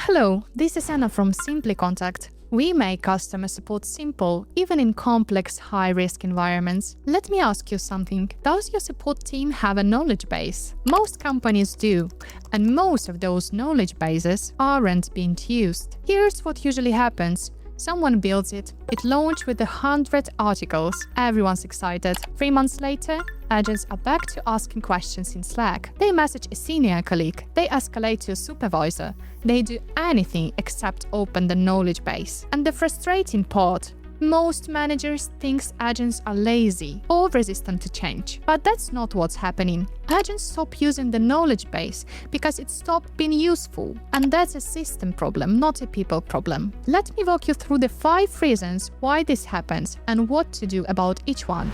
Hello, this is Anna from Simply Contact. We make customer support simple, even in complex, high-risk environments. Let me ask you something. Does your support team have a knowledge base? Most companies do, and most of those knowledge bases aren't being used. Here's what usually happens. Someone builds it. It launched with 100 articles. Everyone's excited. 3 months later, agents are back to asking questions in Slack. They message a senior colleague. They escalate to a supervisor. They do anything except open the knowledge base. And the frustrating part, most managers think agents are lazy or resistant to change. But that's not what's happening. Agents stop using the knowledge base because it stopped being useful. And that's a system problem, not a people problem. Let me walk you through the 5 reasons why this happens and what to do about each one.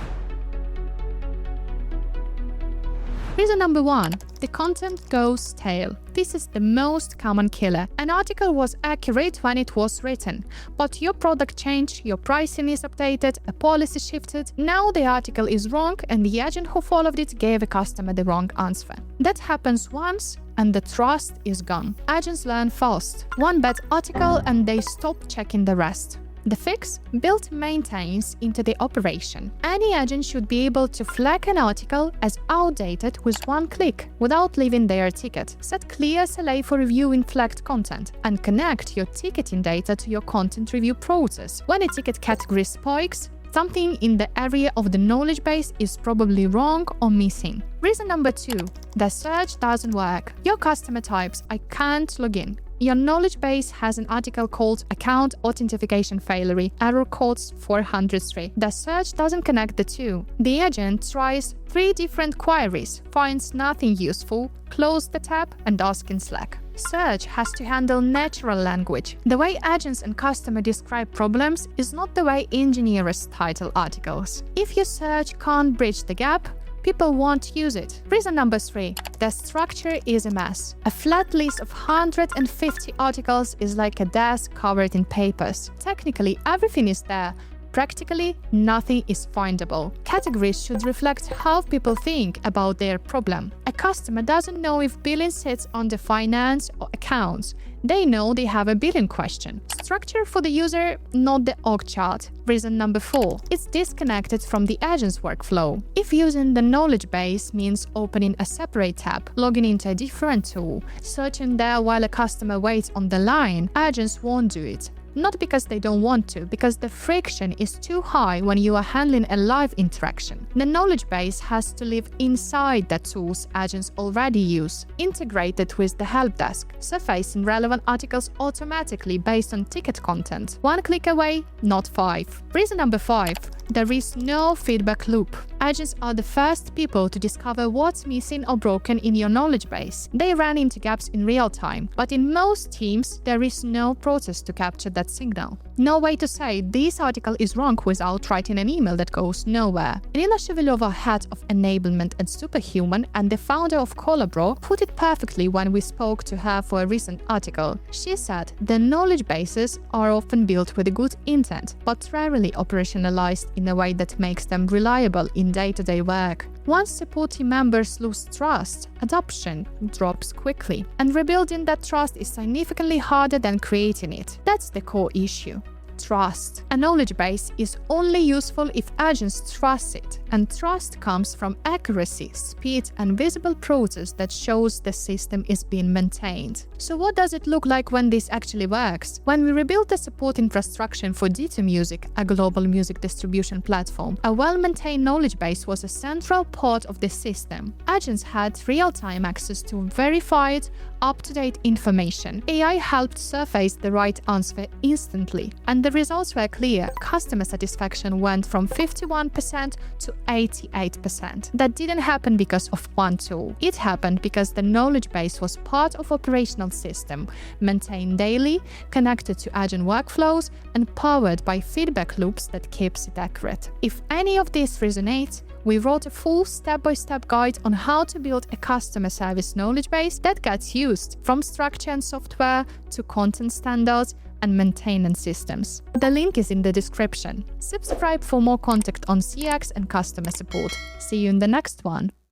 Reason number 1. The content goes stale. This is the most common killer. An article was accurate when it was written, but your product changed, your pricing is updated, a policy shifted. Now the article is wrong and the agent who followed it gave a customer the wrong answer. That happens once and the trust is gone. Agents learn fast. One bad article and they stop checking the rest. The fix? Build maintains into the operation. Any agent should be able to flag an article as outdated with one click without leaving their ticket. Set clear SLA for reviewing flagged content and connect your ticketing data to your content review process. When a ticket category spikes, something in the area of the knowledge base is probably wrong or missing. Reason number 2. The search doesn't work. Your customer types, "I can't log in." Your knowledge base has an article called Account Authentication Failure, error codes 403. The search doesn't connect the two. The agent tries 3 different queries, finds nothing useful, close the tab and ask in Slack. Search has to handle natural language. The way agents and customers describe problems is not the way engineers title articles. If your search can't bridge the gap, people won't use it. Reason number 3. The structure is a mess. A flat list of 150 articles is like a desk covered in papers. Technically, everything is there. Practically, nothing is findable. Categories should reflect how people think about their problem. A customer doesn't know if billing sits under finance or accounts. They know they have a billing question. Structure for the user, not the org chart. Reason number 4. It's disconnected from the agent's workflow. If using the knowledge base means opening a separate tab, logging into a different tool, searching there while a customer waits on the line, agents won't do it. Not because they don't want to, because the friction is too high when you are handling a live interaction. The knowledge base has to live inside the tools agents already use, integrated with the help desk, surfacing relevant articles automatically based on ticket content. 1 click away, not 5. Reason number 5. There is no feedback loop. Agents are the first people to discover what's missing or broken in your knowledge base. They run into gaps in real time, but in most teams, there is no process to capture that signal. No way to say this article is wrong without writing an email that goes nowhere. Iryna Shevelova, head of Enablement at Superhuman and the founder of Collabro, put it perfectly when we spoke to her for a recent article. She said the knowledge bases are often built with a good intent, but rarely operationalized in a way that makes them reliable in day-to-day work. Once support team members lose trust, adoption drops quickly, and rebuilding that trust is significantly harder than creating it. That's the core issue. Trust. A knowledge base is only useful if agents trust it, and trust comes from accuracy, speed, and visible process that shows the system is being maintained. So what does it look like when this actually works? When we rebuilt the support infrastructure for Ditto Music, a global music distribution platform, a well-maintained knowledge base was a central part of the system. Agents had real-time access to verified, up-to-date information. AI helped surface the right answer instantly, and the results were clear. Customer satisfaction went from 51% to 88%. That didn't happen because of one tool. It happened because the knowledge base was part of operational system, maintained daily, connected to agent workflows, and powered by feedback loops that keeps it accurate. If any of this resonates, we wrote a full step-by-step guide on how to build a customer service knowledge base that gets used, from structure and software to content standards and maintenance systems. The link is in the description. Subscribe for more content on CX and customer support. See you in the next one.